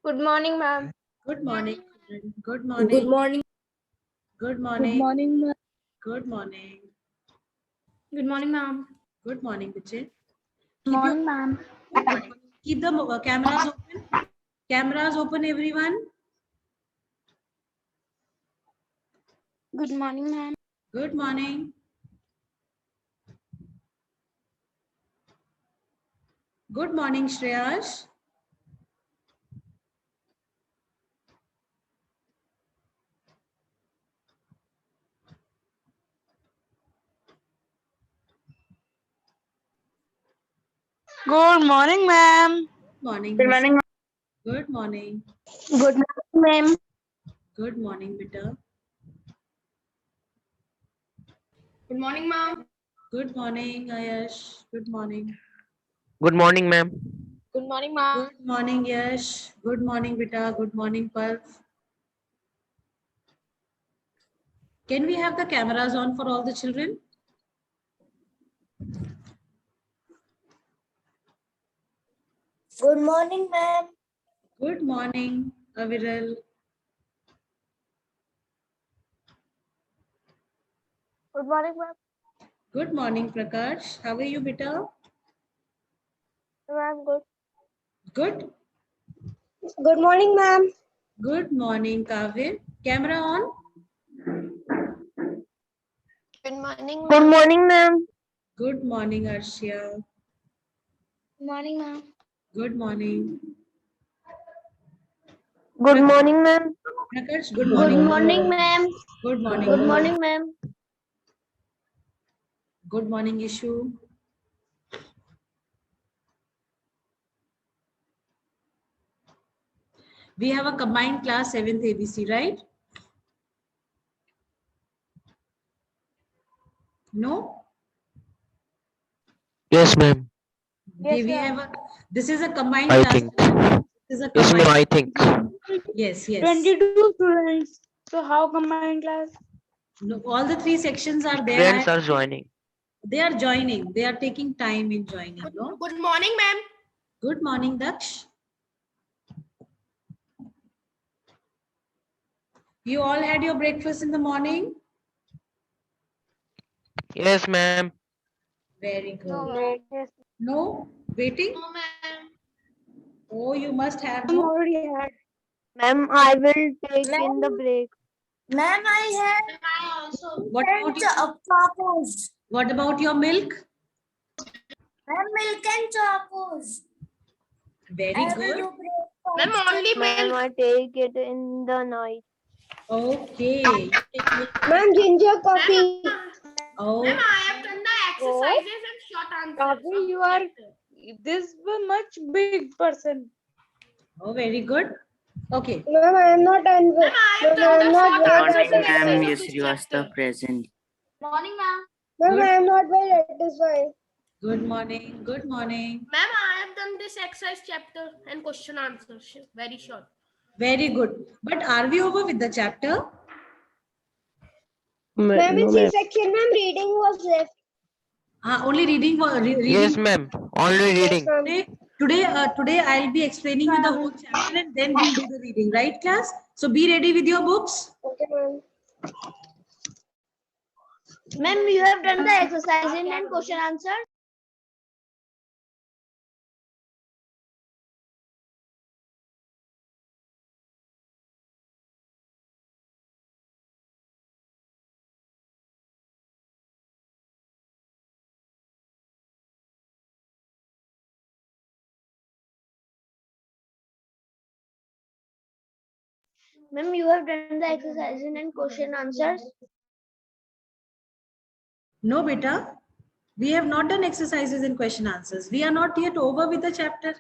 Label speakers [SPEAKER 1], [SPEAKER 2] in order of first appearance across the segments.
[SPEAKER 1] Good morning, ma'am.
[SPEAKER 2] Good morning. Good
[SPEAKER 3] Good
[SPEAKER 2] morning.
[SPEAKER 3] morning.
[SPEAKER 2] Good
[SPEAKER 3] Good
[SPEAKER 2] morning.
[SPEAKER 3] morning, ma'am.
[SPEAKER 2] Good morning.
[SPEAKER 1] Good morning, ma'am.
[SPEAKER 2] Good morning, Biche.
[SPEAKER 3] Good morning, ma'am.
[SPEAKER 2] Keep the cameras open. Cameras open, everyone.
[SPEAKER 3] Good morning, ma'am.
[SPEAKER 2] Good morning. Good morning, Shreyash.
[SPEAKER 3] Good morning, ma'am.
[SPEAKER 2] Morning.
[SPEAKER 3] Good morning.
[SPEAKER 2] Good morning.
[SPEAKER 3] Good morning, ma'am.
[SPEAKER 2] Good morning, Bita.
[SPEAKER 1] Good morning, ma'am.
[SPEAKER 2] Good morning, Ayash. Good morning.
[SPEAKER 4] Good morning, ma'am.
[SPEAKER 1] Good morning, ma'am.
[SPEAKER 2] Good morning, Yash. Good morning, Bita. Good morning, Parv. Can we have the cameras on for all the children?
[SPEAKER 3] Good morning, ma'am.
[SPEAKER 2] Good morning, Aviral.
[SPEAKER 1] Good morning, ma'am.
[SPEAKER 2] Good morning, Prakash. How are you, Bita?
[SPEAKER 1] I'm good.
[SPEAKER 2] Good.
[SPEAKER 1] Good morning, ma'am.
[SPEAKER 2] Good morning, Kavir. Camera on.
[SPEAKER 1] Good morning,
[SPEAKER 3] Good morning, ma'am.
[SPEAKER 2] Good morning, Arshia.
[SPEAKER 1] Good morning, ma'am.
[SPEAKER 2] Good morning.
[SPEAKER 3] Good morning, ma'am.
[SPEAKER 2] Prakash, good
[SPEAKER 1] Good
[SPEAKER 2] morning.
[SPEAKER 1] morning, ma'am.
[SPEAKER 2] Good morning.
[SPEAKER 1] Good morning, ma'am.
[SPEAKER 2] Good morning, Ishu. We have a combined class 7th ABC, right? No?
[SPEAKER 4] Yes, ma'am.
[SPEAKER 1] Yes,
[SPEAKER 2] We
[SPEAKER 1] sir.
[SPEAKER 2] have a, this is a combined
[SPEAKER 4] I
[SPEAKER 2] class.
[SPEAKER 4] think.
[SPEAKER 2] This is a
[SPEAKER 4] Yes, ma'am.
[SPEAKER 2] combined.
[SPEAKER 4] I think.
[SPEAKER 2] Yes, yes.
[SPEAKER 3] 22 students. So how combined class?
[SPEAKER 2] No, all the 3 sections are there.
[SPEAKER 4] Students are joining.
[SPEAKER 2] They are joining. They are taking time in joining. No?
[SPEAKER 1] Good morning, ma'am.
[SPEAKER 2] Good morning, Daksh. You all had your breakfast in the morning?
[SPEAKER 4] Yes, ma'am.
[SPEAKER 2] Very good.
[SPEAKER 1] No. Yes.
[SPEAKER 2] No? Waiting?
[SPEAKER 1] No, ma'am.
[SPEAKER 2] Oh, you must have.
[SPEAKER 3] I'm
[SPEAKER 2] No?
[SPEAKER 3] already had. Ma'am, I will take in the break. Ma'am, I had
[SPEAKER 1] I also.
[SPEAKER 2] What about your,
[SPEAKER 3] chocos.
[SPEAKER 2] what about your milk?
[SPEAKER 3] Ma'am, milk and chocos.
[SPEAKER 2] Very good.
[SPEAKER 1] Ma'am, only
[SPEAKER 3] Ma'am,
[SPEAKER 1] milk.
[SPEAKER 3] I take it in the night.
[SPEAKER 2] Okay. You take milk.
[SPEAKER 1] Ma'am, ginger coffee.
[SPEAKER 2] Oh,
[SPEAKER 1] Ma'am, I have done the exercises and short answers.
[SPEAKER 3] Coffee, you are this much big person.
[SPEAKER 2] oh, very good. Okay.
[SPEAKER 1] Ma'am, I am not done with. Ma'am, I have done the short answers and
[SPEAKER 5] Morning, ma'am.
[SPEAKER 1] exercises of
[SPEAKER 5] Yes,
[SPEAKER 1] this
[SPEAKER 5] Srivastava
[SPEAKER 1] chapter.
[SPEAKER 5] present.
[SPEAKER 1] Morning, ma'am. Ma'am,
[SPEAKER 2] Good.
[SPEAKER 1] I am not very satisfied.
[SPEAKER 2] Good morning. Good morning.
[SPEAKER 1] Ma'am, I have done this exercise chapter and question answers. Very short.
[SPEAKER 2] Very good. But are we over with the chapter?
[SPEAKER 1] Ma'am, in C section, ma'am, reading was left.
[SPEAKER 2] Only reading for reading.
[SPEAKER 4] Yes, ma'am. Only reading.
[SPEAKER 2] Today I'll be explaining you the whole chapter and then we'll do the reading, right, class? So be ready with your books.
[SPEAKER 1] Okay, ma'am. Ma'am, you have done the exercise and question answer. Ma'am, you have done the exercise and question answers.
[SPEAKER 2] No, beta. We have not done exercises and question answers. We are not yet over with the chapter.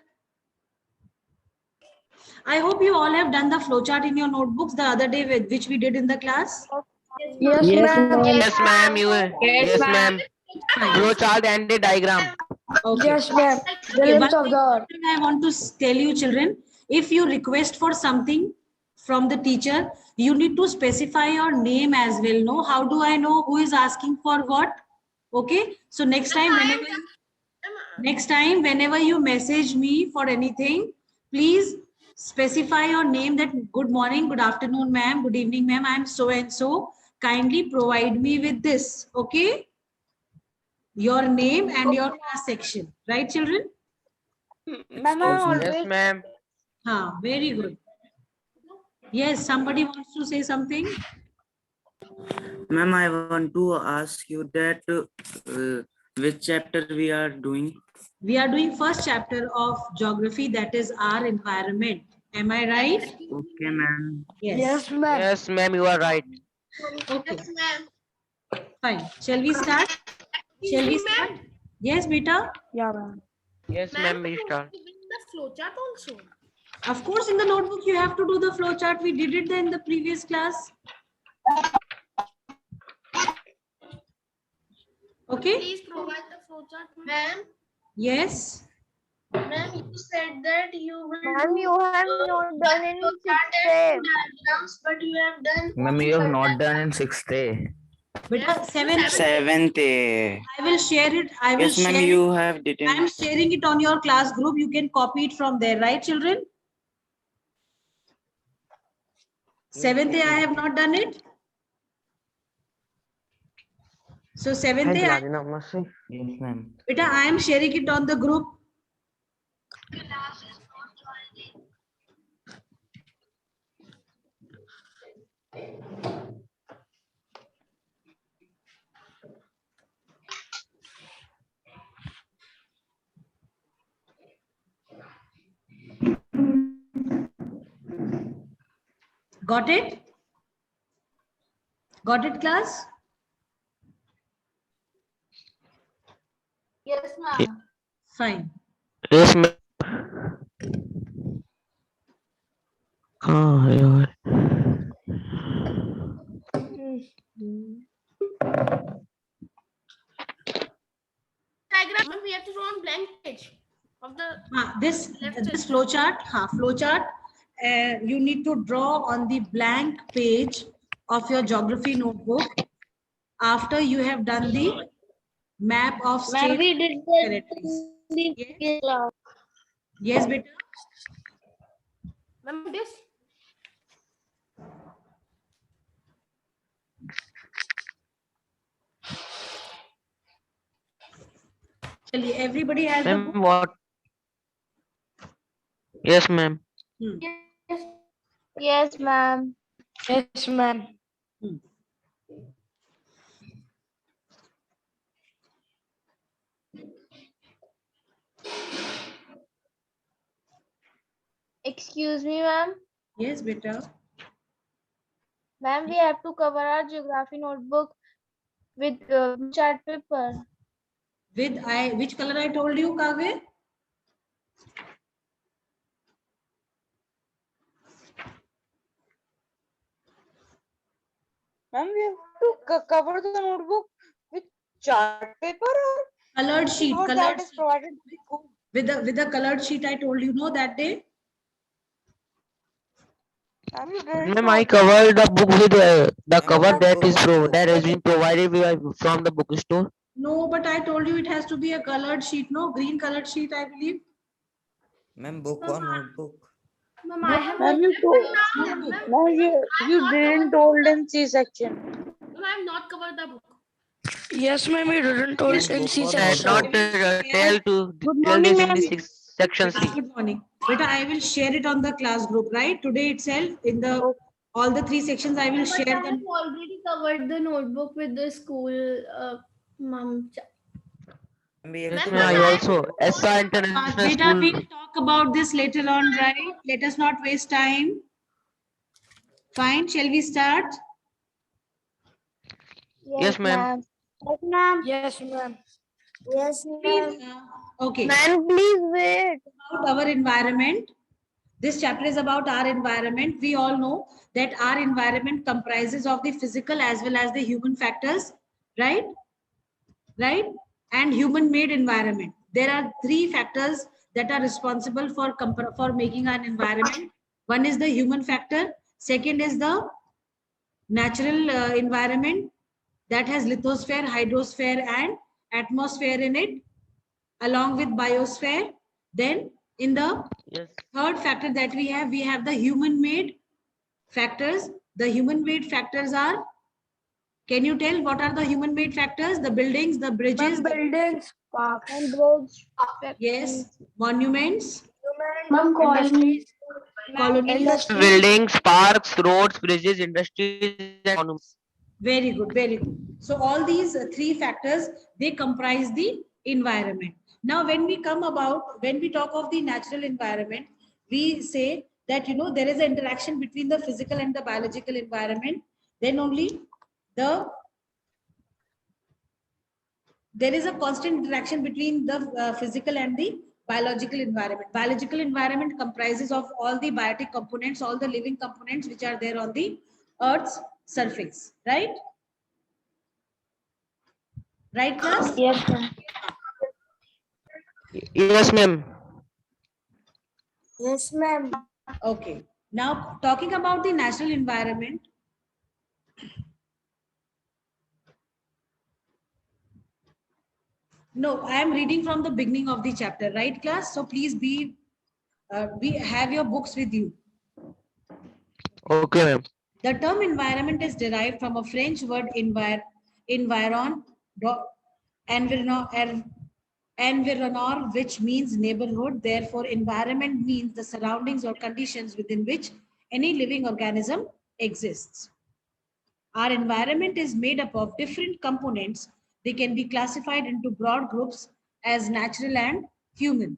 [SPEAKER 2] I hope you all have done the flowchart in your notebooks the other day which we did in the class.
[SPEAKER 3] Yes,
[SPEAKER 5] Yes,
[SPEAKER 3] ma'am.
[SPEAKER 4] Yes, ma'am. Yes, ma'am.
[SPEAKER 2] Fine.
[SPEAKER 4] Flow chart and the diagram.
[SPEAKER 2] Okay.
[SPEAKER 3] Yes, ma'am. The
[SPEAKER 2] Okay,
[SPEAKER 3] limbs of the
[SPEAKER 2] one
[SPEAKER 3] earth.
[SPEAKER 2] thing I want to tell you, children, if you request for something from the teacher, you need to specify your name as well. No, how do I know who is asking for what? Okay, so next time, whenever you message me for anything, please specify your name, that good morning, good afternoon, ma'am, good evening, ma'am, I am so and so. Kindly provide me with this. Okay. Your name and your class section. Right, children?
[SPEAKER 3] Ma'am, I
[SPEAKER 4] Yes,
[SPEAKER 3] always
[SPEAKER 4] ma'am.
[SPEAKER 2] Very good. Yes, somebody wants to say something.
[SPEAKER 5] Ma'am, I want to ask you that which chapter we are doing.
[SPEAKER 2] We are doing first chapter of geography, that is our environment. Am I right?
[SPEAKER 5] Okay, ma'am.
[SPEAKER 2] Yes.
[SPEAKER 3] ma'am.
[SPEAKER 4] Yes, ma'am, you are right.
[SPEAKER 2] Okay,
[SPEAKER 1] Yes, ma'am.
[SPEAKER 2] fine. Shall we start? Shall we start? Yes, beta.
[SPEAKER 3] Yeah, ma'am.
[SPEAKER 4] Yes,
[SPEAKER 1] Ma'am,
[SPEAKER 4] ma'am, we
[SPEAKER 1] you
[SPEAKER 4] start.
[SPEAKER 1] bring the flowchart also.
[SPEAKER 2] Of course, in the notebook, you have to do the flow chart. We did it in the previous class. Okay.
[SPEAKER 1] Please provide the flowchart, ma'am.
[SPEAKER 2] Yes.
[SPEAKER 1] Ma'am, you said that you will.
[SPEAKER 3] Ma'am, you have not done any 6th day.
[SPEAKER 1] diagrams, but you have done.
[SPEAKER 5] Ma'am, you have not done in 6th day.
[SPEAKER 2] Beta, seventh.
[SPEAKER 5] 7th day.
[SPEAKER 2] I will share it. I will
[SPEAKER 5] Yes, ma'am,
[SPEAKER 2] share
[SPEAKER 5] you
[SPEAKER 2] it.
[SPEAKER 5] have
[SPEAKER 2] I
[SPEAKER 5] didn't.
[SPEAKER 2] am sharing it on your class group. You can copy it from there, right, children? 7th day, I have not done it. So 7th day,
[SPEAKER 5] Yes, ma'am.
[SPEAKER 2] beta, I am sharing it on the group. Got it? Got it, class?
[SPEAKER 1] Yes, ma'am.
[SPEAKER 2] Fine.
[SPEAKER 4] Yes, ma'am. हाँ यार
[SPEAKER 1] Diagram, we have to draw on blank page of the.
[SPEAKER 2] This flow chart, you need to draw on the blank page of your geography notebook after you have done the map of state
[SPEAKER 3] we did
[SPEAKER 2] territories.
[SPEAKER 3] class.
[SPEAKER 2] Yes, beta.
[SPEAKER 1] Ma'am, this.
[SPEAKER 2] Chaliye, everybody has the book.
[SPEAKER 4] ma'am what yes ma'am
[SPEAKER 3] Yes, ma'am. Yes, ma'am. Excuse me, ma'am.
[SPEAKER 2] Yes, beta.
[SPEAKER 3] Ma'am, we have to cover our geography notebook with chart paper.
[SPEAKER 2] With which color I told you, Kavya?
[SPEAKER 6] Ma'am, we have to cover the notebook with chart paper or
[SPEAKER 2] Colored sheet.
[SPEAKER 6] how
[SPEAKER 2] Colored
[SPEAKER 6] that is
[SPEAKER 2] sheet.
[SPEAKER 6] provided by school?
[SPEAKER 2] With the colored sheet I told you, no, that day.
[SPEAKER 6] Ma'am, you didn't
[SPEAKER 4] ma'am I
[SPEAKER 6] provide.
[SPEAKER 4] covered the book with the cover
[SPEAKER 5] Book
[SPEAKER 4] that has been provided from the bookstore.
[SPEAKER 2] No, but I told you it has to be a colored sheet, no, green colored sheet, I believe.
[SPEAKER 5] Ma'am, book or notebook?
[SPEAKER 1] Ma'am, I have.
[SPEAKER 6] Ma'am, you didn't told in C section.
[SPEAKER 1] Ma'am, I have not covered the book.
[SPEAKER 6] Yes, ma'am, you didn't told in C
[SPEAKER 4] Did not tell
[SPEAKER 3] morning,
[SPEAKER 4] this in
[SPEAKER 3] ma'am.
[SPEAKER 4] the section C.
[SPEAKER 2] Good morning. Beta, I will share it on the class group, right? Today itself, in the all the 3 sections, I will share them.
[SPEAKER 3] already covered the notebook with the school, ma'am.
[SPEAKER 4] Yes, ma'am, I also SR International
[SPEAKER 2] Beta,
[SPEAKER 4] School.
[SPEAKER 2] we'll talk about this later on, right? Let us not waste time. Fine, shall we start?
[SPEAKER 4] Yes, ma'am.
[SPEAKER 3] Yes, ma'am.
[SPEAKER 6] Yes, ma'am.
[SPEAKER 3] Yes,
[SPEAKER 2] Okay.
[SPEAKER 3] Ma'am, please wait.
[SPEAKER 2] About our environment. This chapter is about our environment. We all know that our environment comprises of the physical as well as the human factors, right? Right? And human-made environment. There are 3 factors that are responsible for making an environment. One is the human factor. Second is the natural environment that has lithosphere, hydrosphere, and atmosphere in it, along with biosphere. Then In the
[SPEAKER 4] Yes.
[SPEAKER 2] third factor that we have the human-made factors. The human-made factors are, can you tell what are the human-made factors? The buildings, the bridges,
[SPEAKER 3] Buildings, parks, and bridge.
[SPEAKER 2] yes, monuments,
[SPEAKER 3] Industries.
[SPEAKER 2] colonies.
[SPEAKER 4] Buildings, parks, roads, bridges, industries, and monuments.
[SPEAKER 2] Very good, very good. So all these three factors, they comprise the environment. Now, when we talk of the natural environment, we say that, there is an interaction between the physical and the biological environment. Then only there is a constant interaction between the physical and the biological environment. Biological environment comprises of all the biotic components, all the living components which are there on the Earth's surface, right? Right, class?
[SPEAKER 3] Yes, ma'am.
[SPEAKER 4] Yes, ma'am.
[SPEAKER 3] Yes, ma'am.
[SPEAKER 2] Okay. Now, talking about the natural environment, no, I am reading from the beginning of the chapter, right, class? So please have your books with you.
[SPEAKER 4] Okay, ma'am.
[SPEAKER 2] The term environment is derived from a French word environ, environor, which means neighborhood. Therefore, environment means the surroundings or conditions within which any living organism exists. Our environment is made up of different components. They can be classified into broad groups as natural and human.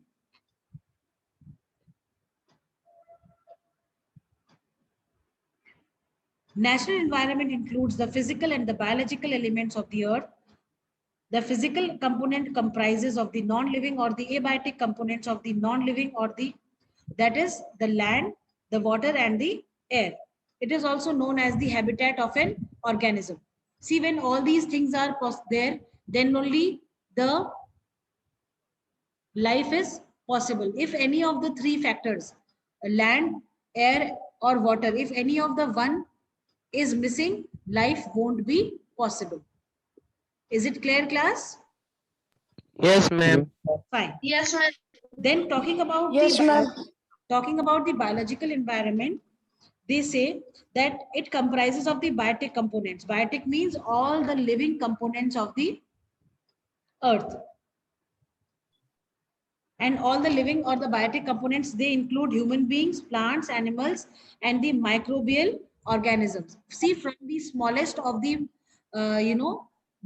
[SPEAKER 2] Natural environment includes the physical and the biological elements of the earth. The physical component comprises of the non-living or the abiotic components of the non-living that is the land, the water and the air. It is also known as the habitat of an organism. See, when all these things are there, then only the life is possible. If any of the three factors, land, air or water, if any of the one is missing, life won't be possible. Is it clear, class?
[SPEAKER 4] Yes, ma'am.
[SPEAKER 2] Fine.
[SPEAKER 1] Yes, ma'am.
[SPEAKER 2] Then talking about the biological environment, they say that it comprises of the biotic components. Biotic means all the living components of the earth. And all the living or the biotic components, they include human beings, plants, animals, and the microbial organisms. See, from the smallest of the,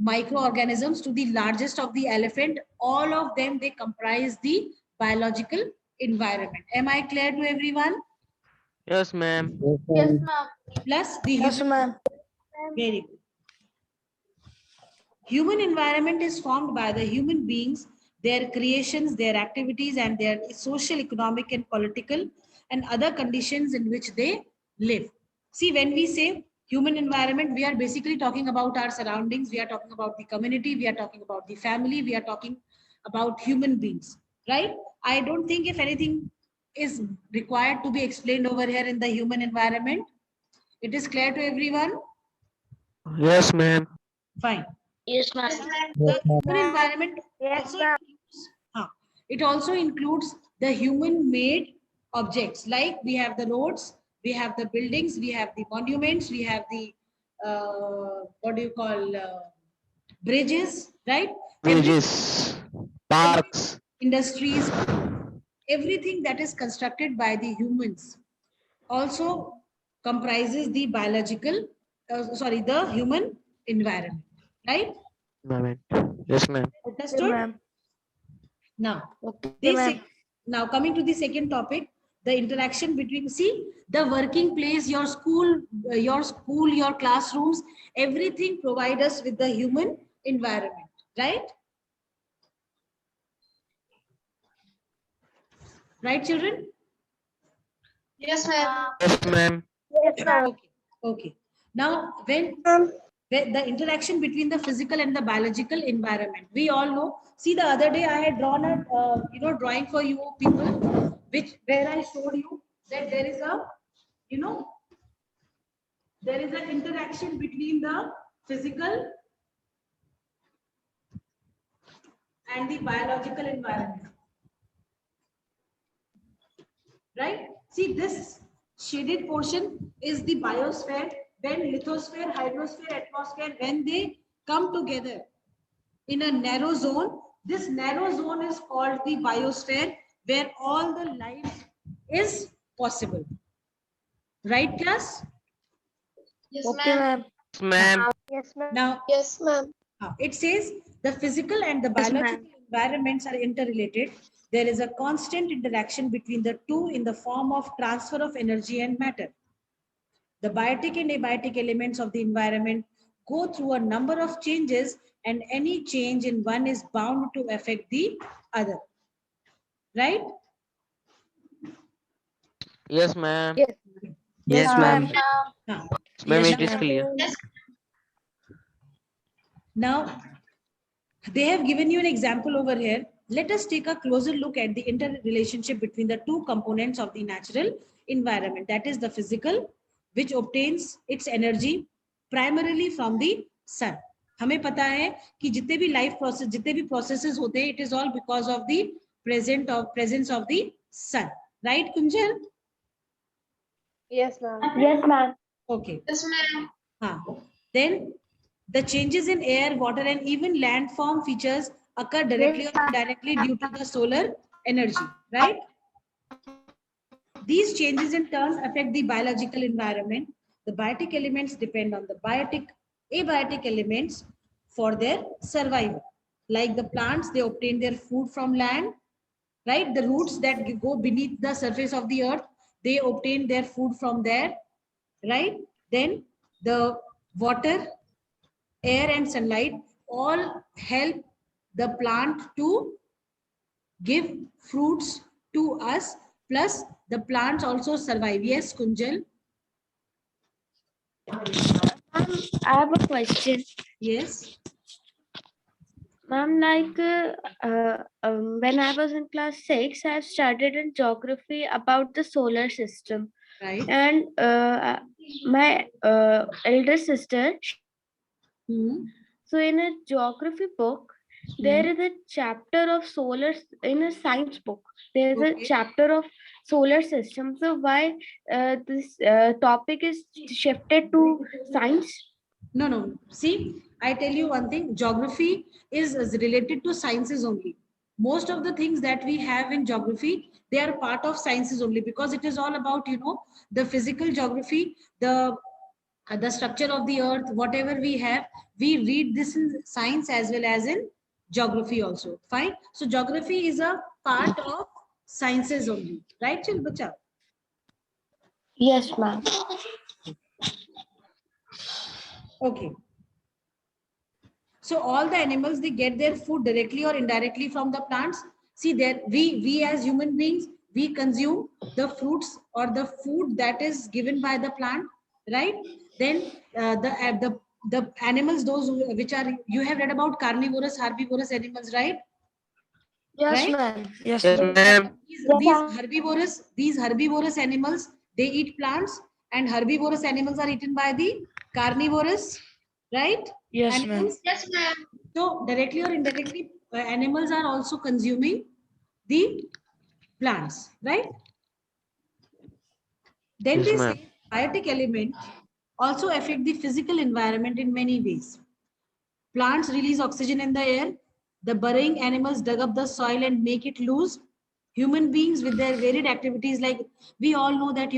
[SPEAKER 2] microorganisms to the largest of the elephant, all of them, they comprise the biological environment. Am I clear to everyone?
[SPEAKER 4] Yes, ma'am.
[SPEAKER 3] Yes, ma'am.
[SPEAKER 2] Plus the
[SPEAKER 3] Yes, ma'am.
[SPEAKER 2] very good. Human environment is formed by the human beings, their creations, their activities, and their social, economic, and political and other conditions in which they live. See, when we say human environment, we are basically talking about our surroundings, we are talking about the community, we are talking about the family, we are talking about human beings, right? I don't think if anything is required to be explained over here in the human environment. It is clear to everyone?
[SPEAKER 4] Yes, ma'am.
[SPEAKER 2] Fine.
[SPEAKER 1] Yes, ma'am.
[SPEAKER 2] The human environment
[SPEAKER 3] Yes,
[SPEAKER 2] also
[SPEAKER 3] ma'am.
[SPEAKER 2] it also includes the human-made objects, like we have the roads, we have the buildings, we have the monuments, we have the what do you call bridges, right?
[SPEAKER 4] Bridges, parks.
[SPEAKER 2] Industries, everything that is constructed by the humans also comprises the the human environment, right?
[SPEAKER 4] Ma'am. Yes, ma'am.
[SPEAKER 2] Understood? Now,
[SPEAKER 3] Okay, ma'am.
[SPEAKER 2] now coming to the second topic, the interaction between, see, the working place, your school, your classrooms, everything provide us with the human environment, right? Right, children?
[SPEAKER 1] Yes, ma'am.
[SPEAKER 4] Yes, ma'am.
[SPEAKER 3] Yes, ma'am.
[SPEAKER 2] Okay. Okay. Now, when the interaction between the physical and the biological environment, we all know. See, the other day I had drawn a drawing for you people, where I showed you that there is a there is an interaction between the physical and the biological environment. right? See, this shaded portion is the biosphere. When lithosphere, hydrosphere, atmosphere, when they come together in a narrow zone, this narrow zone is called the biosphere, where all the life is possible. Right, class?
[SPEAKER 3] Okay, ma'am.
[SPEAKER 4] Yes, ma'am.
[SPEAKER 3] Yes, ma'am.
[SPEAKER 2] Now,
[SPEAKER 3] Yes, ma'am.
[SPEAKER 2] it says the physical and the
[SPEAKER 3] Yes, ma'am.
[SPEAKER 2] biological environments are interrelated. There is a constant interaction between the two in the form of transfer of energy and matter. The biotic and abiotic elements of the environment go through a number of changes, and any change in one is bound to affect the other. Right?
[SPEAKER 4] Yes, ma'am.
[SPEAKER 3] Yes.
[SPEAKER 5] Yes, ma'am.
[SPEAKER 2] Huh.
[SPEAKER 4] Ma'am,
[SPEAKER 2] Yes,
[SPEAKER 4] it is
[SPEAKER 2] ma'am.
[SPEAKER 4] clear.
[SPEAKER 2] Now, they have given you an example over here. Let us take a closer look at the interrelationship between the two components of the natural environment. That is the physical, which obtains its energy primarily from the sun. हमें पता है कि जितने भी life process, जितने भी processes होते हैं, it is all because of the presence of the sun. Right, Kunjal?
[SPEAKER 3] Yes, ma'am. Yes, ma'am.
[SPEAKER 2] Okay.
[SPEAKER 1] Yes, ma'am.
[SPEAKER 2] Then the changes in air, water, and even landform features occur directly or indirectly due to the solar energy, right? These changes in turn affect the biological environment. The biotic elements depend on the abiotic elements for their survival. Like the plants, they obtain their food from land, right? The roots that go beneath the surface of the earth, they obtain their food from there, right? Then the water, air, and sunlight all help the plant to give fruits to us, plus the plants also survive. Yes, Kunjal?
[SPEAKER 7] I have a question.
[SPEAKER 2] Yes.
[SPEAKER 7] Ma'am, when I was in class 6, I studied in geography about the solar system.
[SPEAKER 2] Right.
[SPEAKER 7] And my elder sister, so in a geography book, there is a chapter of solar, in a science book, there is
[SPEAKER 2] Okay.
[SPEAKER 7] a chapter of solar system. So why this topic is shifted to science?
[SPEAKER 2] No. See, I tell you one thing. Geography is related to sciences only. Most of the things that we have in geography, they are part of sciences only, because it is all about, the physical geography, the structure of the earth, whatever we have, we read this in science as well as in geography also. Fine. So geography is a part of sciences only. Right, Chil Bacha?
[SPEAKER 7] Yes, ma'am.
[SPEAKER 2] Okay. So all the animals, they get their food directly or indirectly from the plants. See, that we as human beings, we consume the fruits or the food that is given by the plant, right? Then the animals, those which are, you have read about carnivorous, herbivorous animals, right?
[SPEAKER 7] Yes,
[SPEAKER 2] Right?
[SPEAKER 7] ma'am.
[SPEAKER 4] Yes, ma'am.
[SPEAKER 2] These herbivorous animals, they eat plants, and herbivorous animals are eaten by the carnivorous, right?
[SPEAKER 7] Yes, ma'am.
[SPEAKER 2] Animals.
[SPEAKER 1] Yes, ma'am.
[SPEAKER 2] So directly or indirectly, animals are also consuming the plants, right? Then
[SPEAKER 4] Yes,
[SPEAKER 2] they
[SPEAKER 4] ma'am.
[SPEAKER 2] say biotic elements also affect the physical environment in many ways. Plants release oxygen in the air. The burrowing animals dug up the soil and make it loose. Human beings with their varied activities, like we all know that,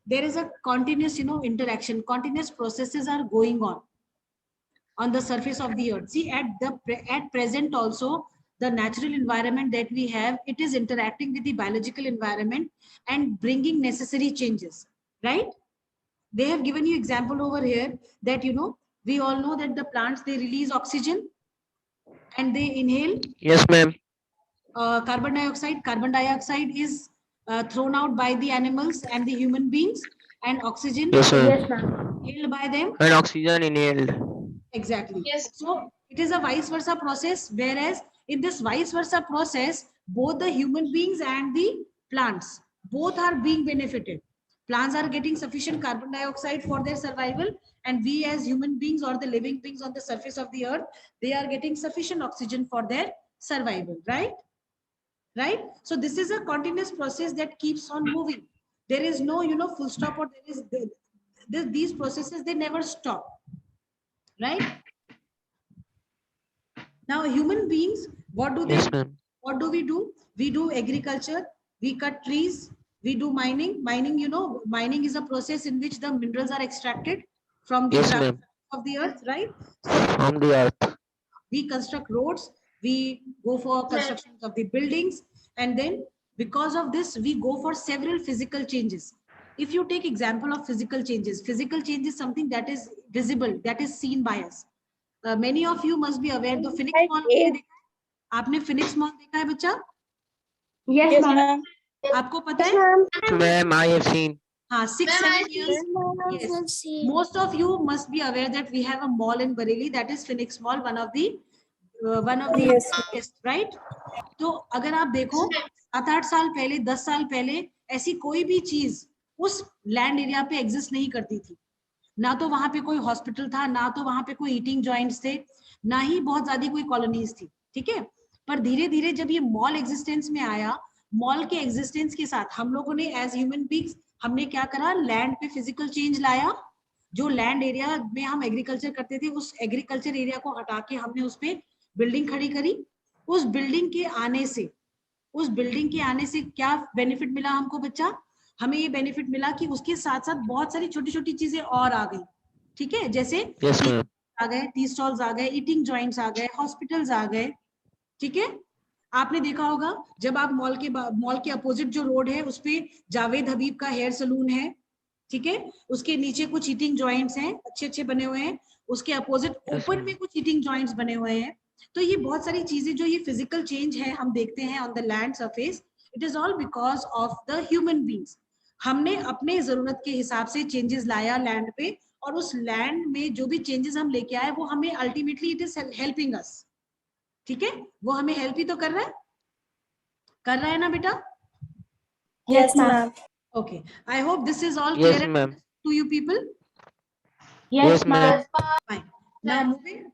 [SPEAKER 2] there is a continuous, interaction, continuous processes are going on the surface of the earth. See, at present also, the natural environment that we have, it is interacting with the biological environment and bringing necessary changes, right? They have given you example over here that, we all know that the plants, they release oxygen and they inhale
[SPEAKER 4] Yes, ma'am.
[SPEAKER 2] carbon dioxide. Carbon dioxide is thrown out by the animals and the human beings, and oxygen
[SPEAKER 4] Yes, ma'am.
[SPEAKER 7] Yes, ma'am.
[SPEAKER 2] inhaled by them.
[SPEAKER 4] And oxygen inhaled.
[SPEAKER 2] Exactly.
[SPEAKER 1] Yes.
[SPEAKER 2] So it is a vice versa process, whereas in this vice versa process, both the human beings and the plants, both are being benefited. Plants are getting sufficient carbon dioxide for their survival, and we as human beings or the living beings on the surface of the earth, they are getting sufficient oxygen for their survival, right? right? So this is a continuous process that keeps on moving. There is no, full stop, or these processes, they never stop, right? Now, human beings, what do they
[SPEAKER 4] Yes,
[SPEAKER 2] do?
[SPEAKER 4] ma'am.
[SPEAKER 2] What do? We do agriculture, we cut trees, we do mining. Mining, mining is a process in which the minerals are extracted from the
[SPEAKER 4] Yes,
[SPEAKER 2] ground
[SPEAKER 4] ma'am.
[SPEAKER 2] of the earth, right? So
[SPEAKER 4] From the earth.
[SPEAKER 2] we construct roads, we go for construction of the buildings, and then because of this, we go for several physical changes. If you take example of physical changes is something that is visible, that is seen by us. Many of you must be aware, the Phoenix Mall आपने देखा है? आपने Phoenix Mall देखा है बच्चा?
[SPEAKER 7] Yes,
[SPEAKER 6] Yes,
[SPEAKER 7] ma'am.
[SPEAKER 6] ma'am.
[SPEAKER 2] आपको पता है?
[SPEAKER 4] Ma'am, I have seen.
[SPEAKER 2] हाँ, 6-7 years. Yes. Most of you must be aware that we have a mall in Bareilly, that is Phoenix Mall, one of the biggest, right? तो अगर आप देखो 7-8 साल पहले, 10 साल पहले ऐसी कोई भी चीज उस लैंड एरिया पे एग्जिस्ट नहीं करती थी. ना तो वहां पे कोई हॉस्पिटल था, ना तो वहां पे कोई ईटिंग जॉइंट्स थे, ना ही बहुत ज्यादा कोई कॉलोनीज थी. ठीक है, पर धीरे धीरे जब ये मॉल एग्जिस्टेंस में आया, मॉल के एग्जिस्टेंस के साथ हम लोगों ने एज ह्यूमन बीइंग्स हमने क्या करा, लैंड पे फिजिकल चेंज लाया. जो लैंड एरिया में हम एग्रीकल्चर करते थे, उस एग्रीकल्चर एरिया को हटा के हमने उस पे बिल्डिंग खड़ी करी. उस बिल्डिंग के आने से क्या बेनिफिट मिला हमको बच्चा? हमें ये बेनिफिट मिला कि उसके साथ साथ बहुत सारी छोटी छोटी चीजें और आ गई. ठीक है, जैसे
[SPEAKER 4] Yes, ma'am.
[SPEAKER 2] आ गए, टी स्टॉल्स आ गए, ईटिंग जॉइंट्स आ गए, हॉस्पिटल्स आ गए. ठीक है, आपने देखा होगा जब आप मॉल के अपोजिट जो रोड है उस पे जावेद हबीब का हेयर सलून है. ठीक है, उसके नीचे कुछ ईटिंग जॉइंट्स हैं, अच्छे अच्छे बने हुए हैं. उसके अपोजिट
[SPEAKER 4] Yes,
[SPEAKER 2] ओपन
[SPEAKER 4] ma'am.
[SPEAKER 2] में कुछ ईटिंग जॉइंट्स बने हुए हैं. तो ये बहुत सारी चीजें जो ये फिजिकल चेंज है हम देखते हैं on the land surface, it is all because of the human beings. हमने अपने जरूरत के हिसाब से चेंजेस लाया लैंड पे, और उस लैंड में जो भी चेंजेस हम लेके आए वो हमें ultimately it is helping us. ठीक है, वो हमें हेल्प ही तो कर रहा है ना बेटा?
[SPEAKER 6] Yes, ma'am.
[SPEAKER 2] Okay, I hope this is all
[SPEAKER 4] Yes,
[SPEAKER 2] clear
[SPEAKER 4] ma'am.
[SPEAKER 2] to you people.
[SPEAKER 4] Yes, ma'am.
[SPEAKER 2] Fine. Now moving.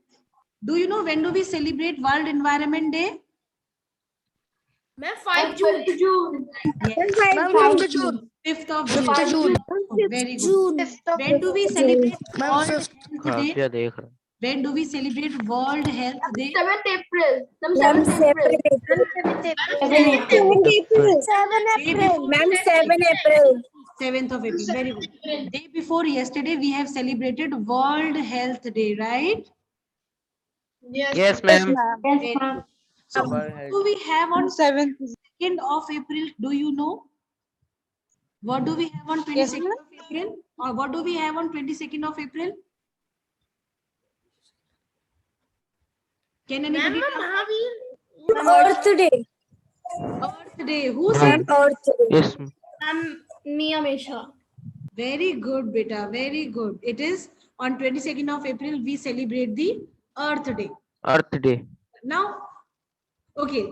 [SPEAKER 2] Do you know when do we celebrate World Environment Day?
[SPEAKER 1] मैं 5 जून.
[SPEAKER 2] Yes.
[SPEAKER 6] 5th June.
[SPEAKER 2] 5th of June. Oh, very good. When do we celebrate World Health Day?
[SPEAKER 4] काफिया देख रहा.
[SPEAKER 2] When do we celebrate World Health Day?
[SPEAKER 1] 7th April. 7th April.
[SPEAKER 6] 7 April. Ma'am, 7 April.
[SPEAKER 2] 7th of April. Very good. Day before yesterday, we have celebrated World Health Day, right?
[SPEAKER 4] Yes, ma'am.
[SPEAKER 2] Very good. So,
[SPEAKER 4] World
[SPEAKER 2] what
[SPEAKER 4] Health
[SPEAKER 2] do we have on
[SPEAKER 6] 7th.
[SPEAKER 2] 2nd of April? Do you know? What do we have on 22nd of April? Or what do we have on 22nd of April? Can anybody
[SPEAKER 1] ma'am
[SPEAKER 2] tell?
[SPEAKER 1] Mahavir.
[SPEAKER 6] Earth Day.
[SPEAKER 2] Earth Day. Who said?
[SPEAKER 6] Earth Day.
[SPEAKER 4] Yes,
[SPEAKER 1] मी हमेशा.
[SPEAKER 2] Very good, beta. Very good. It is on 22nd of April we celebrate the Earth Day.
[SPEAKER 4] Earth Day.
[SPEAKER 2] Now, okay,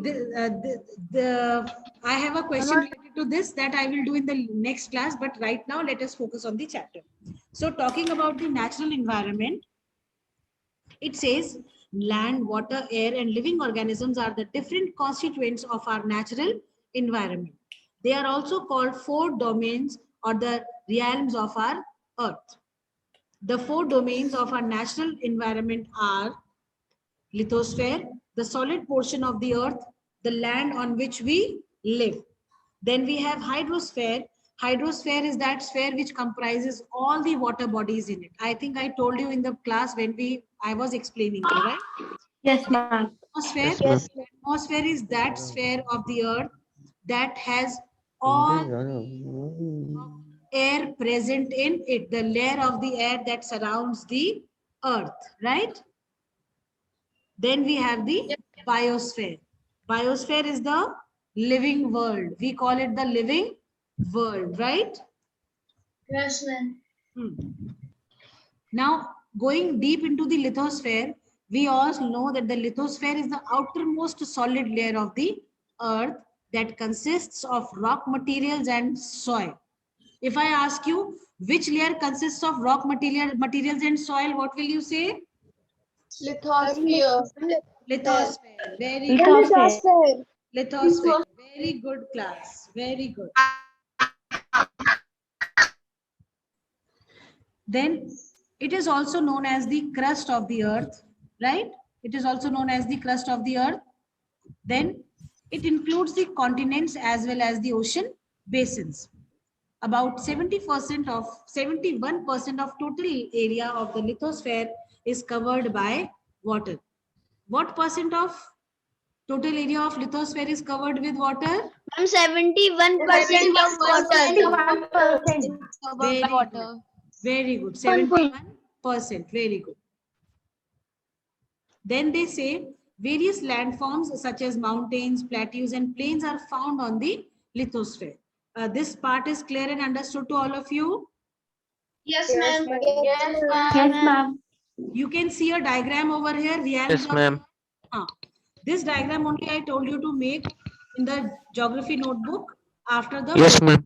[SPEAKER 2] I have a question related to this that I will do in the next class, but right now let us focus on the chapter. So talking about the natural environment, it says land, water, air, and living organisms are the different constituents of our natural environment. They are also called 4 domains or the realms of our earth. The 4 domains of our natural environment are lithosphere, the solid portion of the earth, the land on which we live. Then we have hydrosphere. Hydrosphere is that sphere which comprises all the water bodies in it. I think I told you in the class when I was explaining, right?
[SPEAKER 7] Yes, ma'am.
[SPEAKER 2] Atmosphere.
[SPEAKER 4] Yes,
[SPEAKER 2] Atmosphere is that sphere of the earth that has all air present in it, the layer of the air that surrounds the earth, right? Then we have the biosphere. Biosphere is the living world. We call it the living world, right?
[SPEAKER 1] Yes, ma'am.
[SPEAKER 2] Now, going deep into the lithosphere, we all know that the lithosphere is the outermost solid layer of the earth that consists of rock materials and soil. If I ask you which layer consists of rock materials and soil, what will you say?
[SPEAKER 1] Lithosphere.
[SPEAKER 2] Lithosphere. Very good.
[SPEAKER 7] Lithosphere.
[SPEAKER 2] Lithosphere. Very good class. Very good. Then it is also known as the crust of the earth, right? It is also known as the crust of the earth. Then it includes the continents as well as the ocean basins. About 71% of total area of the lithosphere is covered by water. What percent of total area of lithosphere is covered with water?
[SPEAKER 3] 71% of water.
[SPEAKER 7] 71%.
[SPEAKER 2] Very good. Very good. 71%. Very good. Then they say various landforms such as mountains, plateaus, and plains are found on the lithosphere. This part is clear and understood to all of you.
[SPEAKER 1] Yes,
[SPEAKER 6] Yes,
[SPEAKER 1] ma'am.
[SPEAKER 6] ma'am.
[SPEAKER 7] Yes, ma'am.
[SPEAKER 2] You can see a diagram over here.
[SPEAKER 4] Yes, ma'am.
[SPEAKER 2] This diagram only I told you to make in the geography notebook after the.
[SPEAKER 4] Yes, ma'am.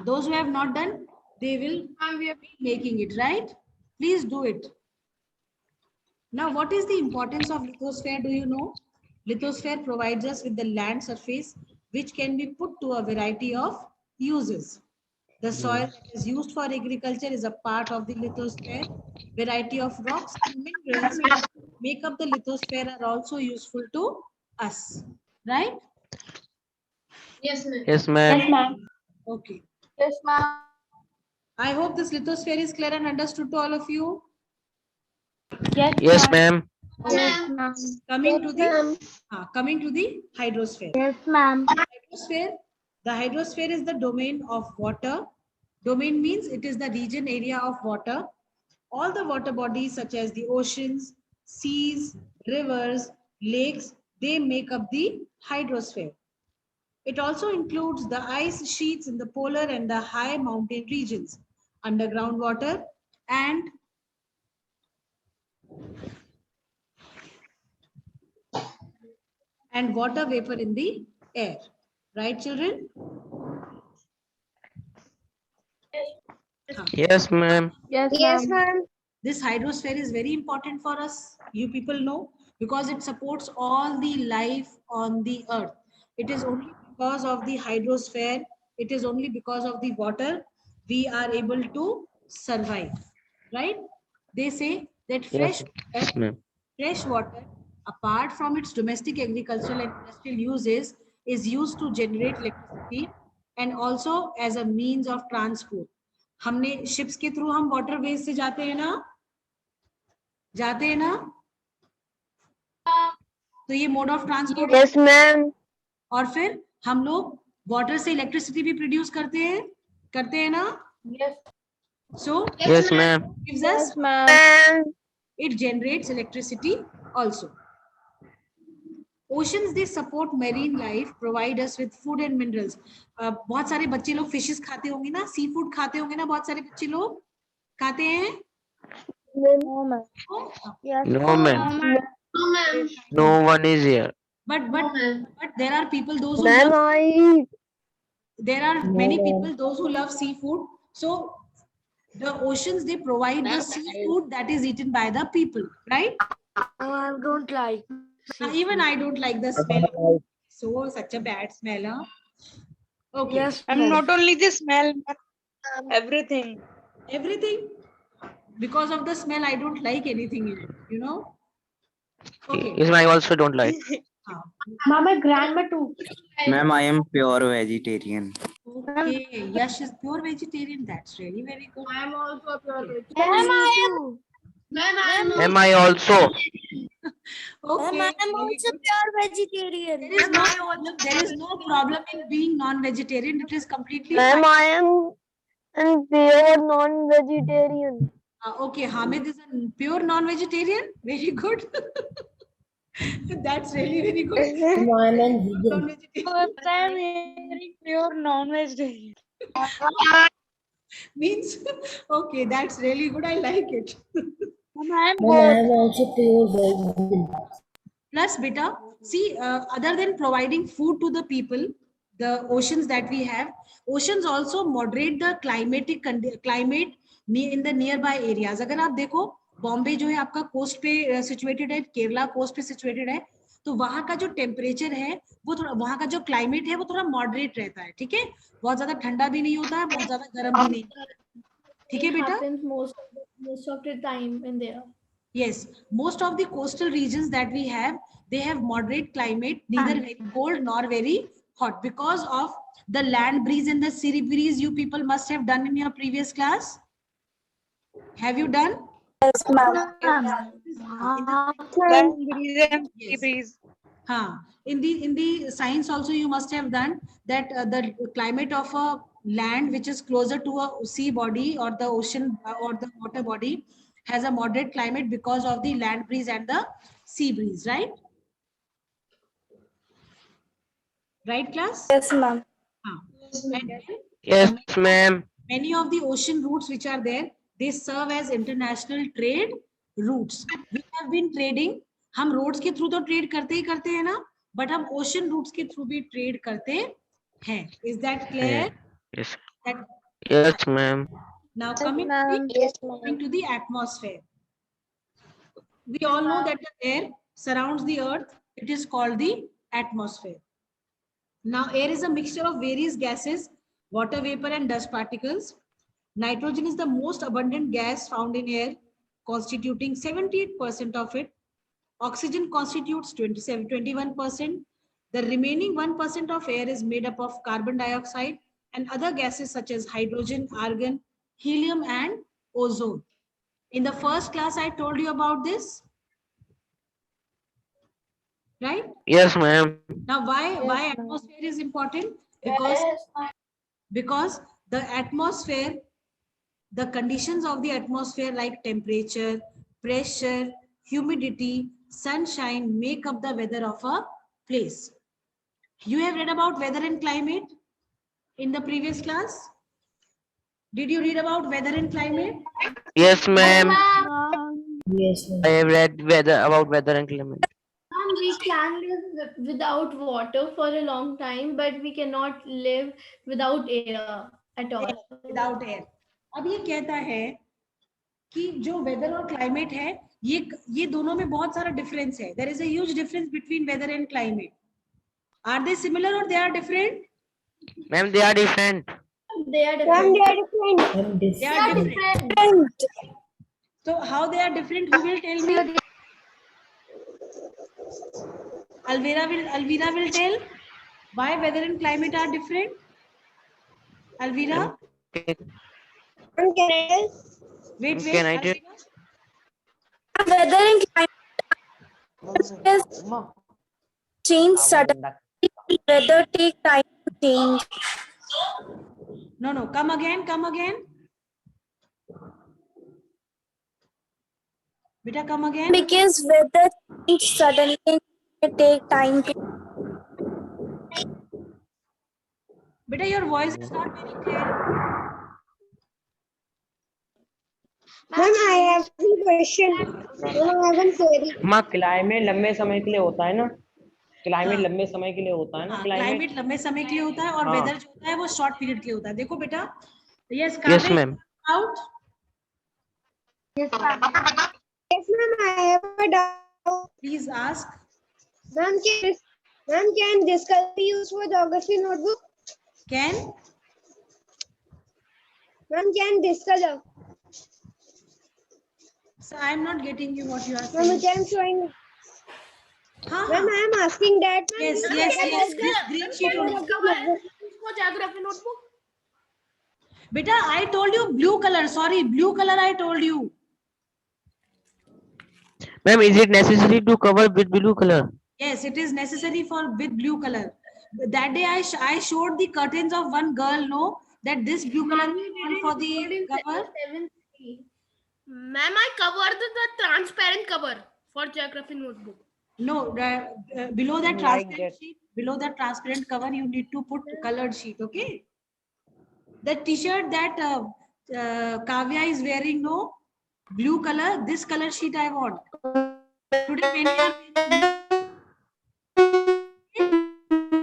[SPEAKER 2] Those who have not done, they will be making it, right? Please do it. Now, what is the importance of lithosphere? Do you know? Lithosphere provides us with the land surface which can be put to a variety of uses. The soil that is used for agriculture is a part of the lithosphere. Variety of rocks and minerals that make up the lithosphere are also useful to us, right?
[SPEAKER 1] Yes, ma'am.
[SPEAKER 4] Yes, ma'am.
[SPEAKER 7] Yes, ma'am.
[SPEAKER 2] Okay.
[SPEAKER 3] Yes, ma'am.
[SPEAKER 2] I hope this lithosphere is clear and understood to all of you.
[SPEAKER 4] Yes, ma'am.
[SPEAKER 1] Ma'am.
[SPEAKER 2] Coming to the hydrosphere.
[SPEAKER 7] Yes, ma'am.
[SPEAKER 2] The hydrosphere is the domain of water. Domain means it is the region area of water. All the water bodies such as the oceans, seas, rivers, lakes, they make up the hydrosphere. It also includes the ice sheets in the polar and the high mountain regions, underground water, and water vapor in the air. Right, children?
[SPEAKER 4] Yes, ma'am.
[SPEAKER 3] Yes, ma'am.
[SPEAKER 2] This hydrosphere is very important for us, you people know, because it supports all the life on the earth. It is only because of the hydrosphere, it is only because of the water we are able to survive, right? They say that
[SPEAKER 4] Yes, ma'am.
[SPEAKER 2] fresh water, apart from its domestic agricultural and industrial uses, is used to generate electricity and also as a means of transport. हमने ships के through हम waterways से जाते हैं ना तो ये mode of transport.
[SPEAKER 3] Yes, ma'am.
[SPEAKER 2] और फिर हम लोग water से electricity भी produce करते हैं ना.
[SPEAKER 3] Yes.
[SPEAKER 2] So
[SPEAKER 4] Yes, ma'am.
[SPEAKER 2] gives us,
[SPEAKER 3] Yes, ma'am.
[SPEAKER 2] it generates electricity also. Oceans, they support marine life, provide us with food and minerals. बहुत सारे बच्चे लोग fishes खाते होंगे ना, सी फूड खाते होंगे ना, बहुत सारे बच्चे लोग खाते हैं.
[SPEAKER 3] No, ma'am. Yes,
[SPEAKER 4] No, ma'am.
[SPEAKER 1] No, ma'am.
[SPEAKER 4] No one is here.
[SPEAKER 2] But
[SPEAKER 1] No, ma'am.
[SPEAKER 2] there are people those who
[SPEAKER 3] Ma'am,
[SPEAKER 2] love, there are many people those who love seafood. So the oceans, they provide the seafood that is eaten by the people, right?
[SPEAKER 7] I don't like.
[SPEAKER 2] Even I don't like the smell. So such a bad smell, huh? Okay.
[SPEAKER 7] Yes,
[SPEAKER 6] And not only the smell, but everything.
[SPEAKER 2] Everything. Because of the smell, I don't like anything in it, you know? Okay.
[SPEAKER 4] Yes, I also don't like.
[SPEAKER 7] Mama, grandma too.
[SPEAKER 5] Ma'am, I am pure vegetarian.
[SPEAKER 2] Okay. Yash is pure vegetarian. That's really very good.
[SPEAKER 1] I am also a pure vegetarian.
[SPEAKER 3] Ma'am, I am.
[SPEAKER 1] Ma'am, I am
[SPEAKER 4] Am I also?
[SPEAKER 2] Okay. very good.
[SPEAKER 3] pure vegetarian.
[SPEAKER 2] There is no problem in being non-vegetarian. It is completely
[SPEAKER 3] Ma'am,
[SPEAKER 2] fine.
[SPEAKER 3] I am a pure non-vegetarian.
[SPEAKER 2] Okay, Hamid is a pure non-vegetarian. Very good. That's really very good. Non-vegetarian.
[SPEAKER 6] I am eating pure non-vegetarian.
[SPEAKER 2] Means, okay, that's really good. I like it. Plus, beta, see, other than providing food to the people, the oceans that we have, oceans also moderate the climate in the nearby areas. अगर आप देखो, बॉम्बे जो है आपका coast पे situated है, Kerala coast पे situated है, तो वहां का जो टेम्परेचर है वो थोड़ा, वहां का जो क्लाइमेट है वो थोड़ा मॉडरेट रहता है, ठीक है, बहुत ज्यादा ठंडा भी नहीं होता है, बहुत ज्यादा गर्म भी नहीं होता है, ठीक है बेटा?
[SPEAKER 1] happens most of the time in there.
[SPEAKER 2] Yes, most of the coastal regions that we have, they have moderate climate, neither very cold nor very hot, because of the land breeze and the sea breeze. You people must have done in your previous class. Have you done?
[SPEAKER 6] Land breeze and sea
[SPEAKER 2] Yes.
[SPEAKER 6] breeze.
[SPEAKER 2] In the science also you must have done that the climate of a land which is closer to a sea body or the ocean or the water body has a moderate climate because of the land breeze and the sea breeze, right? Right, class?
[SPEAKER 3] Yes, ma'am.
[SPEAKER 2] And
[SPEAKER 4] Yes, ma'am.
[SPEAKER 2] many of the ocean routes which are there, they serve as international trade routes. We have been trading. हम roads के through तो trade करते हैं ना, but हम ocean routes के through भी trade करते हैं. Is that clear?
[SPEAKER 4] Yes.
[SPEAKER 2] That
[SPEAKER 4] Yes, ma'am.
[SPEAKER 2] now coming to the atmosphere. We all know that the air surrounds the earth. It is called the atmosphere. Now, air is a mixture of various gases, water vapor and dust particles. Nitrogen is the most abundant gas found in air, constituting 78% of it. Oxygen constitutes 21%. The remaining 1% of air is made up of carbon dioxide and other gases such as hydrogen, argon, helium, and ozone. In the first class, I told you about this, right?
[SPEAKER 4] Yes, ma'am.
[SPEAKER 2] Now, why atmosphere is important? Because the atmosphere, the conditions of the atmosphere like temperature, pressure, humidity, sunshine make up the weather of a place. You have read about weather and climate in the previous class? Did you read about weather and climate?
[SPEAKER 4] Yes, ma'am.
[SPEAKER 8] Yes, ma'am.
[SPEAKER 4] I have read about weather and climate.
[SPEAKER 1] We can live without water for a long time, but we cannot live without air at all.
[SPEAKER 2] Without air. अब ये कहता है कि जो weather और climate है, ये दोनों में बहुत सारा difference है. There is a huge difference between weather and climate. Are they similar or they are different?
[SPEAKER 4] Ma'am, they are different.
[SPEAKER 1] They are different.
[SPEAKER 8] Ma'am,
[SPEAKER 2] They are different. So how they are different? Who will tell me? Alvira will tell why weather and climate are different. Alvira,
[SPEAKER 4] Okay.
[SPEAKER 2] wait.
[SPEAKER 4] Can I tell?
[SPEAKER 2] Alvira?
[SPEAKER 3] Weather and climate change suddenly. Weather take time to change.
[SPEAKER 2] No. Come again. Beta, come again.
[SPEAKER 3] Because weather change suddenly, it take time to.
[SPEAKER 2] Beta, your voice is not very clear.
[SPEAKER 3] Ma'am, I have a question. Ma'am, I have a query.
[SPEAKER 8] माँ climate लंबे समय के लिए होता है ना, climate लंबे समय के लिए होता है ना,
[SPEAKER 2] क्लाइमेट लंबे समय के लिए होता है और
[SPEAKER 8] हाँ।
[SPEAKER 2] वेदर जो होता है वो शॉर्ट पीरियड के लिए होता है. देखो बेटा, yes,
[SPEAKER 4] Yes, ma'am.
[SPEAKER 2] out.
[SPEAKER 3] Yes, ma'am, I have a doubt.
[SPEAKER 2] Please ask.
[SPEAKER 3] Ma'am, can this color be used for geography notebook?
[SPEAKER 2] Can?
[SPEAKER 3] Ma'am, can this color?
[SPEAKER 2] So I am not getting you what you are
[SPEAKER 3] Ma'am,
[SPEAKER 2] saying.
[SPEAKER 3] which I am showing.
[SPEAKER 2] हाँ,
[SPEAKER 3] Ma'am, I am asking that. Ma'am,
[SPEAKER 2] yes. This green sheet only.
[SPEAKER 1] For geography notebook.
[SPEAKER 2] Beta, I told you blue color. Sorry, blue color I told you.
[SPEAKER 4] Ma'am, is it necessary to cover with blue color?
[SPEAKER 2] Yes, it is necessary for with blue color. That day I showed the curtains of one girl, no, that this blue color is one for the cover.
[SPEAKER 1] Ma'am, I covered the transparent cover for geography notebook.
[SPEAKER 2] No, below that
[SPEAKER 6] Like
[SPEAKER 2] transparent
[SPEAKER 6] that.
[SPEAKER 2] sheet, below that transparent cover, you need to put colored sheet, okay? The t-shirt that Kavya is wearing, no, blue color, this color sheet I want. Today when you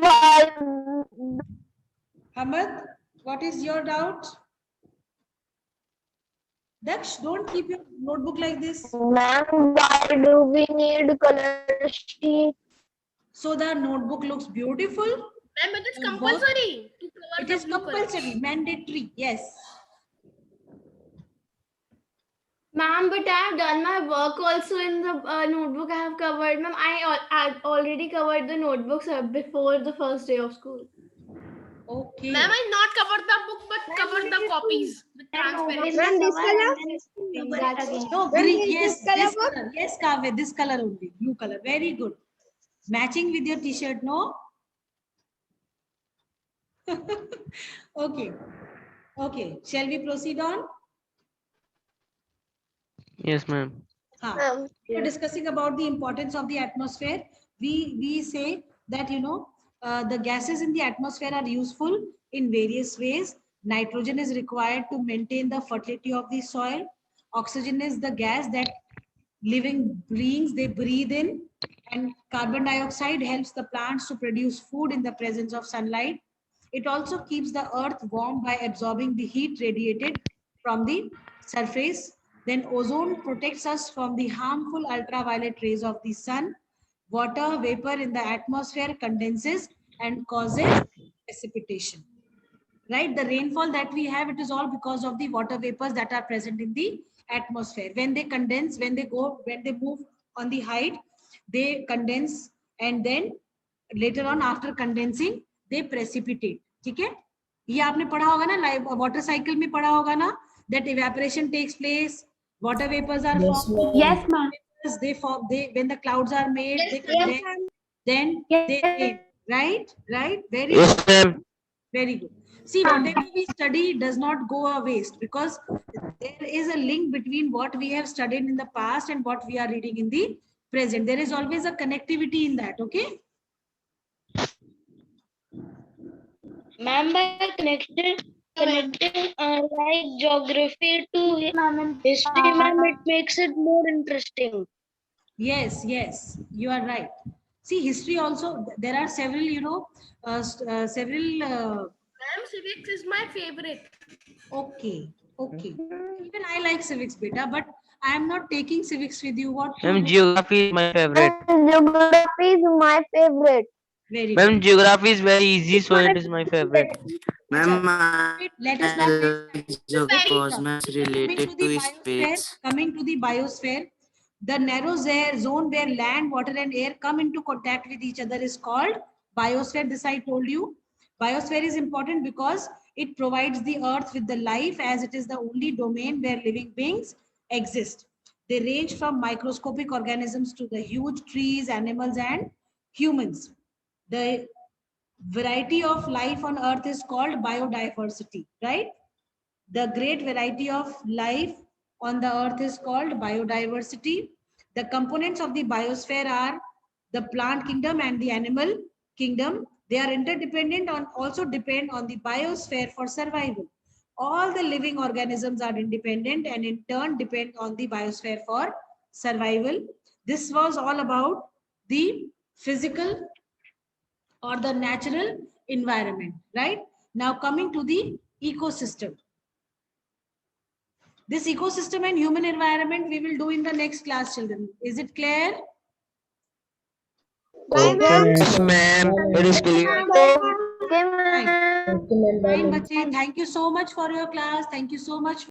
[SPEAKER 2] are Hamad, what is your doubt? Daksh, don't keep your notebook like this.
[SPEAKER 3] Ma'am, why do we need color sheet?
[SPEAKER 2] so the notebook looks beautiful.
[SPEAKER 1] Ma'am, but it's
[SPEAKER 2] And
[SPEAKER 1] compulsory to cover
[SPEAKER 2] it
[SPEAKER 1] the
[SPEAKER 2] is
[SPEAKER 1] blue color.
[SPEAKER 2] compulsory, mandatory. Yes.
[SPEAKER 1] Ma'am, but I have done my work also in the notebook. I have covered. Ma'am, I already covered the notebooks before the first day of school.
[SPEAKER 2] Okay.
[SPEAKER 1] Ma'am, I not covered the book, but covered the copies with transparency.
[SPEAKER 3] Ma'am, this color?
[SPEAKER 2] No,
[SPEAKER 3] When
[SPEAKER 2] green.
[SPEAKER 3] is
[SPEAKER 2] Yes,
[SPEAKER 3] this color
[SPEAKER 2] this
[SPEAKER 3] book?
[SPEAKER 2] color. Yes, Kavya, this color only. Blue color. Very good. Matching with your t-shirt, no? Okay. Okay. Shall we proceed on?
[SPEAKER 4] Yes, ma'am.
[SPEAKER 2] We're discussing about the importance of the atmosphere. We say that, you know, the gases in the atmosphere are useful in various ways. Nitrogen is required to maintain the fertility of the soil. Oxygen is the gas that living beings, they breathe in, and carbon dioxide helps the plants to produce food in the presence of sunlight. It also keeps the earth warm by absorbing the heat radiated from the surface. Then ozone protects us from the harmful ultraviolet rays of the sun. Water vapor in the atmosphere condenses and causes precipitation. Right? The rainfall that we have, it is all because of the water vapors that are present in the atmosphere. When they condense, when they move on the height, they condense, and then later on after condensing, they precipitate. ठीक है? ये आपने पढ़ा होगा ना, water cycle में पढ़ा होगा ना, that evaporation takes place, water vapors are formed.
[SPEAKER 7] Yes, ma'am.
[SPEAKER 2] They form, when the clouds are made, they condense, then they rain. Right?
[SPEAKER 4] Yes, ma'am.
[SPEAKER 2] Very good. See, whatever we study does not go a waste, because there is a link between what we have studied in the past and what we are reading in the present. There is always a connectivity in that, okay?
[SPEAKER 7] Ma'am, by connecting like geography to history, ma'am, it makes it more interesting.
[SPEAKER 2] Yes, you are right. See, history also, there are several, you know,
[SPEAKER 1] Ma'am, civics is my favorite.
[SPEAKER 2] okay. Even I like civics, beta, but I am not taking civics with you. What?
[SPEAKER 4] Ma'am, geography is my favorite.
[SPEAKER 3] Geography is my favorite.
[SPEAKER 2] Very
[SPEAKER 4] Ma'am,
[SPEAKER 2] good.
[SPEAKER 4] geography is very easy, so it is my favorite.
[SPEAKER 5] Ma'am,
[SPEAKER 2] Let us not waste time.
[SPEAKER 5] geography was much related to space.
[SPEAKER 2] Coming to the biosphere, the narrow zone where land, water, and air come into contact with each other is called biosphere. This I told you. Biosphere is important because it provides the earth with the life, as it is the only domain where living beings exist. They range from microscopic organisms to the huge trees, animals, and humans. The variety of life on earth is called biodiversity, right? The great variety of life on the earth is called biodiversity. The components of the biosphere are the plant kingdom and the animal kingdom. They are interdependent and also depend on the biosphere for survival. All the living organisms are independent and in turn depend on the biosphere for survival. This was all about the physical or the natural environment, right? Now coming to the ecosystem. This ecosystem and human environment we will do in the next class, children. Is it clear?
[SPEAKER 4] Yes, ma'am. It is clear.
[SPEAKER 3] Okay, ma'am.
[SPEAKER 2] Fine, Bache. Thank you so much for your class. Thank you so much.